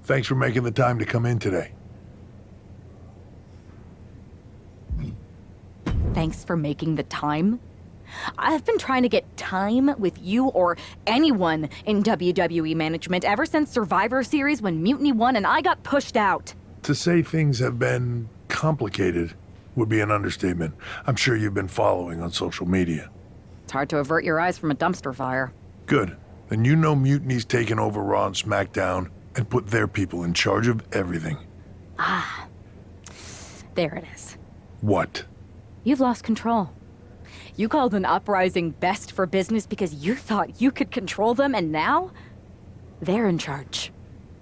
Thanks for making the time to come in today. Thanks for making the time? I've been trying to get time with you or anyone in WWE management ever since Survivor Series when Mutiny won and I got pushed out. To say things have been complicated would be an understatement. I'm sure you've been following on social media. It's hard to avert your eyes from a dumpster fire. Good. Then you know Mutiny's taken over Raw and SmackDown and put their people in charge of everything. Ah. There it is. What? You've lost control. You called an uprising best for business because you thought you could control them, and now they're in charge.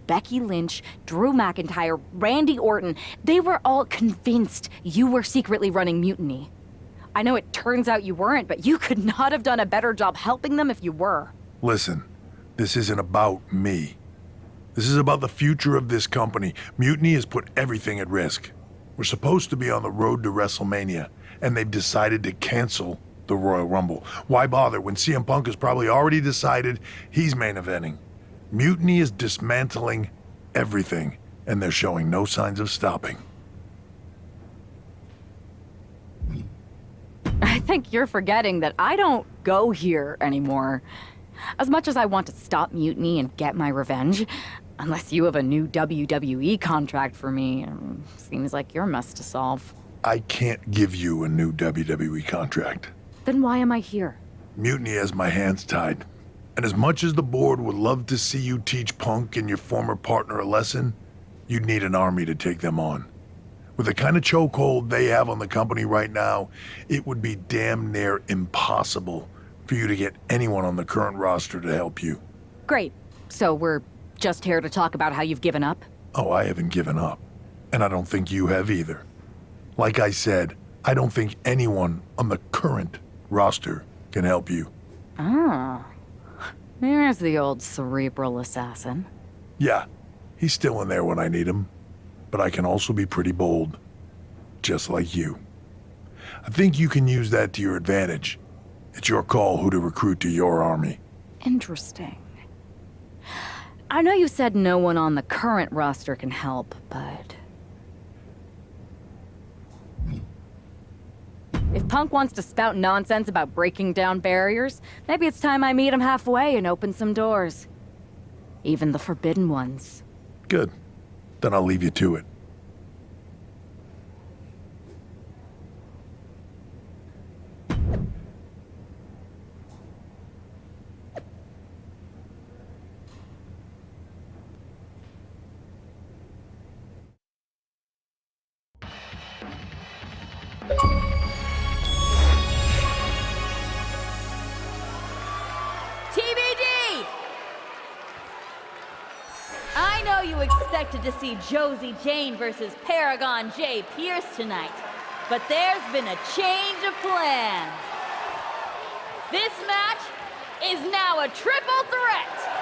Becky Lynch, Drew McIntyre, Randy Orton, they were all convinced you were secretly running Mutiny. I know it turns out you weren't, but you could not have done a better job helping them if you were. Listen, this isn't about me. This is about the future of this company. Mutiny has put everything at risk. We're supposed to be on the road to WrestleMania, and they've decided to cancel the Royal Rumble. Why bother when CM Punk has probably already decided he's main eventing? Mutiny is dismantling everything, and they're showing no signs of stopping. I think you're forgetting that I don't go here anymore. As much as I want to stop Mutiny and get my revenge, unless you have a new WWE contract for me, seems like your mess to solve. I can't give you a new WWE contract. Then why am I here? Mutiny has my hands tied. And as much as the board would love to see you teach Punk and your former partner a lesson, you'd need an army to take them on. With the kind of chokehold they have on the company right now, it would be damn near impossible for you to get anyone on the current roster to help you. Great. So we're just here to talk about how you've given up? Oh, I haven't given up. And I don't think you have either. Like I said, I don't think anyone on the current roster can help you. Oh. There's the old cerebral assassin. Yeah, he's still in there when I need him. But I can also be pretty bold. Just like you. I think you can use that to your advantage. It's your call who to recruit to your army. Interesting. I know you said no one on the current roster can help, but... if Punk wants to spout nonsense about breaking down barriers, maybe it's time I meet him halfway and open some doors. Even the forbidden ones. Good. Then I'll leave you to it. I know you expected to see Josie Jane versus Paragon J. Pierce tonight, but there's been a change of plans. This match is now a triple threat.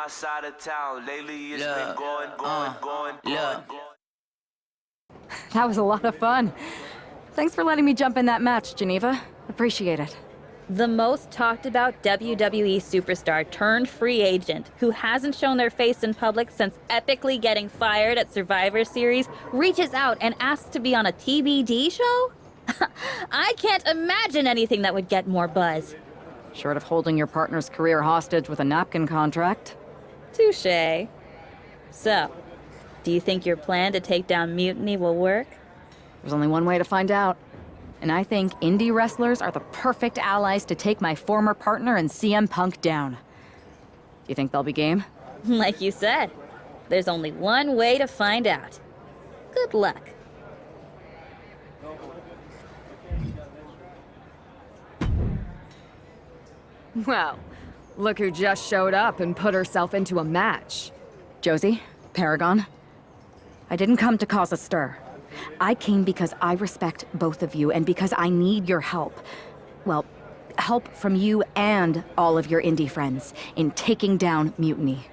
my side of town. Lately it's been going. That was a lot of fun. Thanks for letting me jump in that match, Geneva. Appreciate it. The most talked about WWE superstar turned free agent who hasn't shown their face in public since epically getting fired at Survivor Series reaches out and asks to be on a TBD show? I can't imagine anything that would get more buzz. Short of holding your partner's career hostage with a napkin contract. Touché. So, do you think your plan to take down Mutiny will work? There's only one way to find out. And I think indie wrestlers are the perfect allies to take my former partner and CM Punk down. Do you think they'll be game? Like you said, there's only one way to find out. Good luck. Well, look who just showed up and put herself into a match. Josie, Paragon, I didn't come to cause a stir. I came because I respect both of you and because I need your help. Well, help from you and all of your indie friends in taking down Mutiny.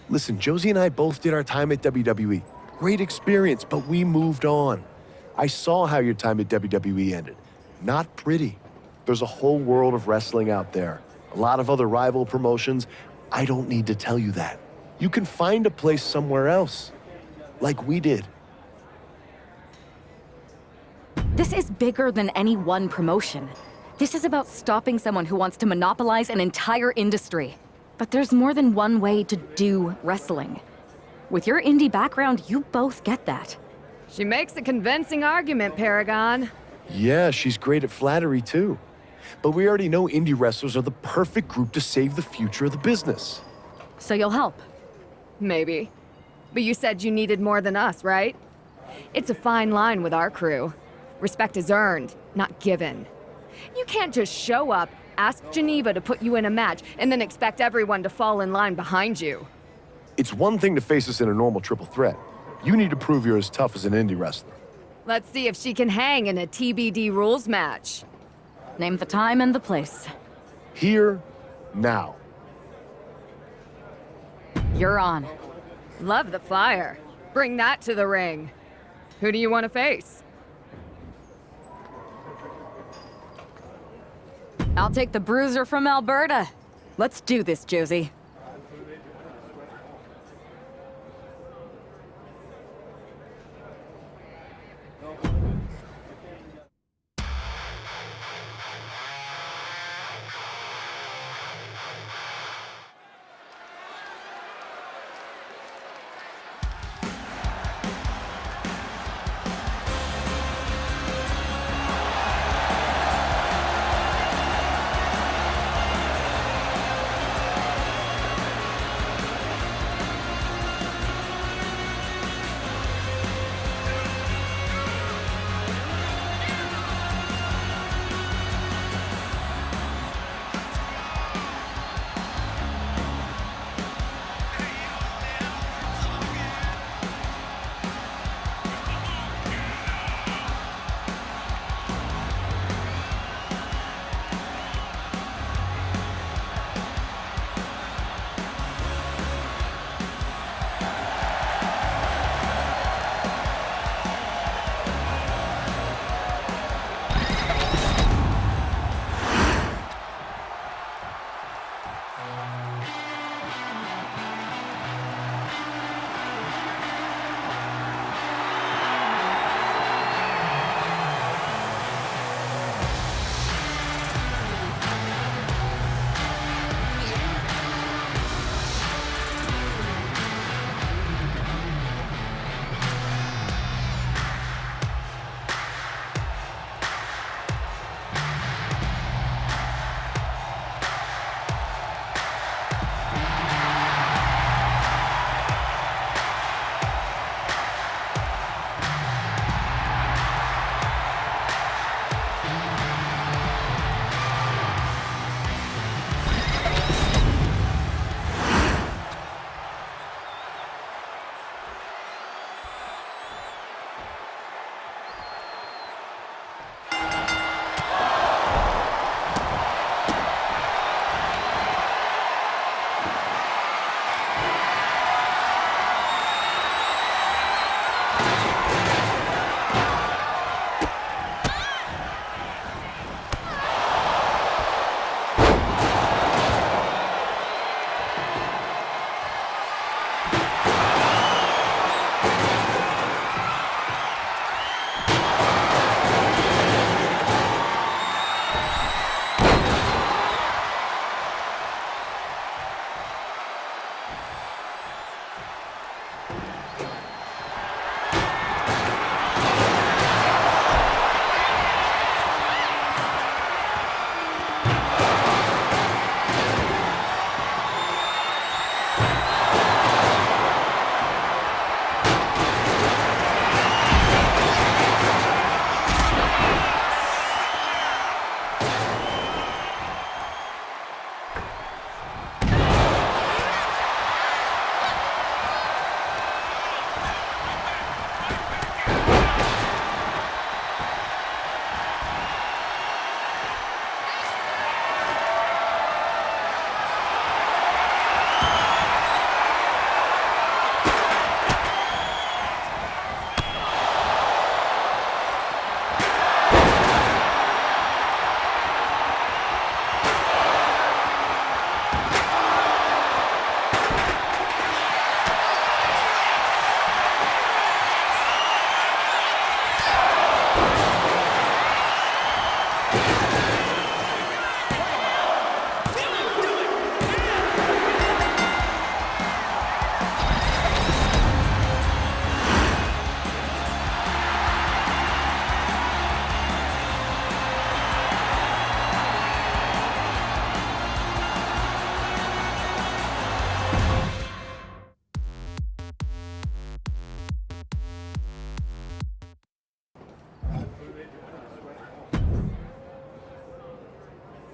Listen, Josie and I both did our time at WWE. Great experience, but we moved on. I saw how your time at WWE ended. Not pretty. There's a whole world of wrestling out there. A lot of other rival promotions. I don't need to tell you that. You can find a place somewhere else, like we did. This is bigger than any one promotion. This is about stopping someone who wants to monopolize an entire industry. But there's more than one way to do wrestling. With your indie background, you both get that. She makes a convincing argument, Paragon. Yeah, she's great at flattery too. But we already know indie wrestlers are the perfect group to save the future of the business. So you'll help? Maybe. But you said you needed more than us, right? It's a fine line with our crew. Respect is earned, not given. You can't just show up, ask Geneva to put you in a match, and then expect everyone to fall in line behind you. It's one thing to face us in a normal triple threat. You need to prove you're as tough as an indie wrestler. Let's see if she can hang in a TBD rules match. Name the time and the place. Here, now. You're on. Love the fire. Bring that to the ring. Who do you want to face? I'll take the bruiser from Alberta. Let's do this, Josie.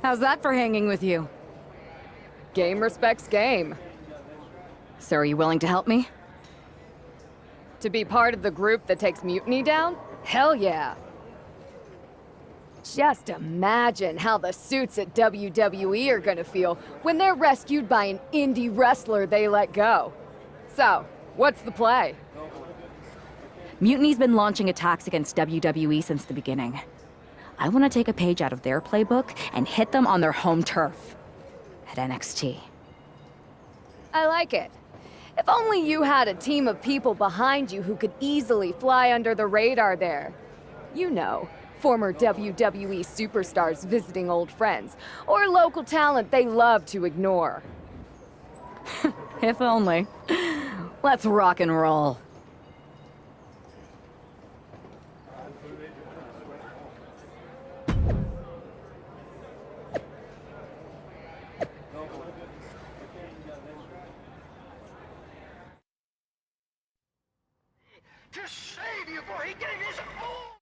How's that for hanging with you? Game respects game. So are you willing to help me? To be part of the group that takes Mutiny down? Hell yeah. Just imagine how the suits at WWE are gonna feel when they're rescued by an indie wrestler they let go. So, what's the play? Mutiny's been launching attacks against WWE since the beginning. I want to take a page out of their playbook and hit them on their home turf. At NXT. I like it. If only you had a team of people behind you who could easily fly under the radar there. You know, former WWE superstars visiting old friends, or local talent they love to ignore. If only. Let's rock and roll. To save you, boy, he gave his all.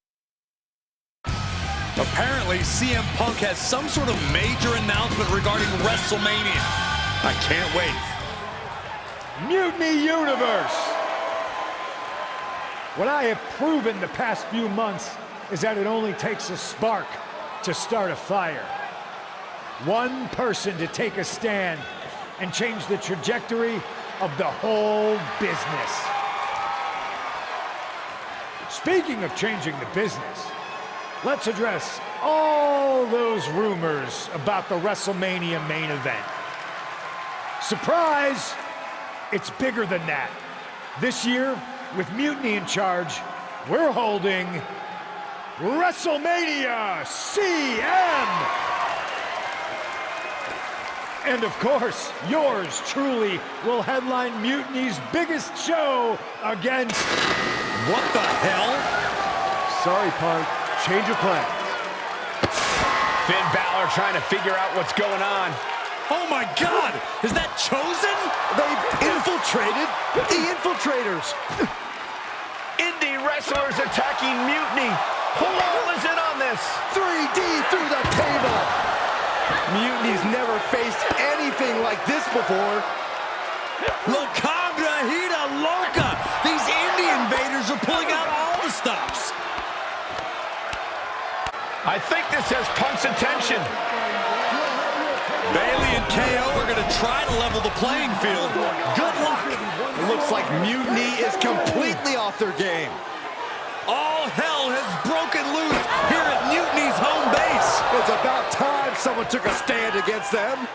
Apparently, CM Punk has some sort of major announcement regarding WrestleMania. I can't wait. Mutiny Universe! What I have proven the past few months is that it only takes a spark to start a fire. One person to take a stand and change the trajectory of the whole business. Speaking of changing the business, let's address all those rumors about the WrestleMania main event. Surprise! It's bigger than that. This year, with Mutiny in charge, we're holding WrestleMania CM! And of course, yours truly will headline Mutiny's biggest show against... What the hell? Sorry, Punk. Change of plans. Finn Balor trying to figure out what's going on. Oh my God! Is that Chosen? They've infiltrated the infiltrators. Indie wrestlers attacking Mutiny. Who all is in on this? 3D through the table. Mutiny's never faced anything like this before. La Cabra Hida Loca! These indie invaders are pulling out all the stops. I think this has Punk's attention. Bailey and KO are going to try to level the playing field. Good luck. It looks like Mutiny is completely off their game. All hell has broken loose here at Mutiny's home base. It's about time someone took a stand against them.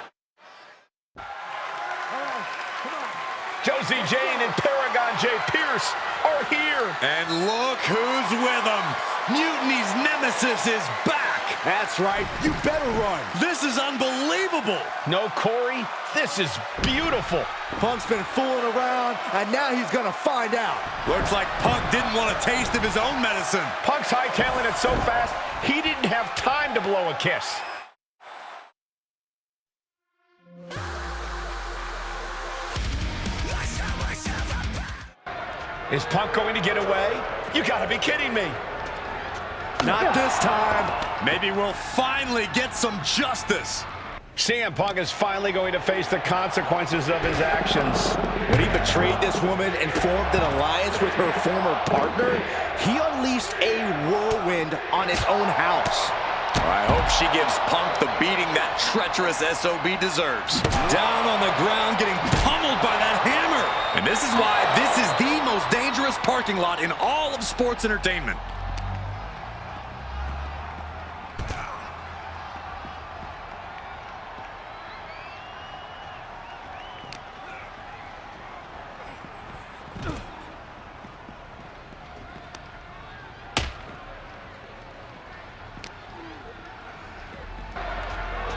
Josie Jane and Paragon J. Pierce are here. And look who's with them. Mutiny's nemesis is back. That's right. You better run. This is unbelievable. No Corey, this is beautiful. Punk's been fooling around, and now he's gonna find out. Looks like Punk didn't want a taste of his own medicine. Punk's hightailing it so fast, he didn't have time to blow a kiss. Is Punk going to get away? You gotta be kidding me. Not this time. Maybe we'll finally get some justice. CM Punk is finally going to face the consequences of his actions. When he betrayed this woman and formed an alliance with her former partner, he unleashed a whirlwind on his own house. I hope she gives Punk the beating that treacherous SOB deserves. Down on the ground, getting pummeled by that hammer. And this is why this is the most dangerous parking lot in all of sports entertainment.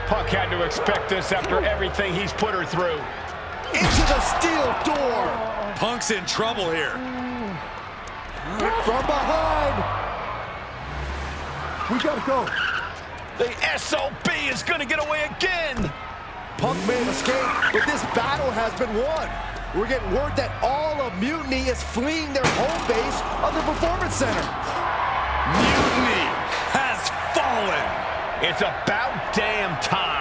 Punk had to expect this after everything he's put her through. Into the steel door. Punk's in trouble here. From behind. We gotta go. The SOB is gonna get away again. Punk may have escaped, but this battle has been won. We're getting word that all of Mutiny is fleeing their home base of the Performance Center. Mutiny has fallen. It's about damn time.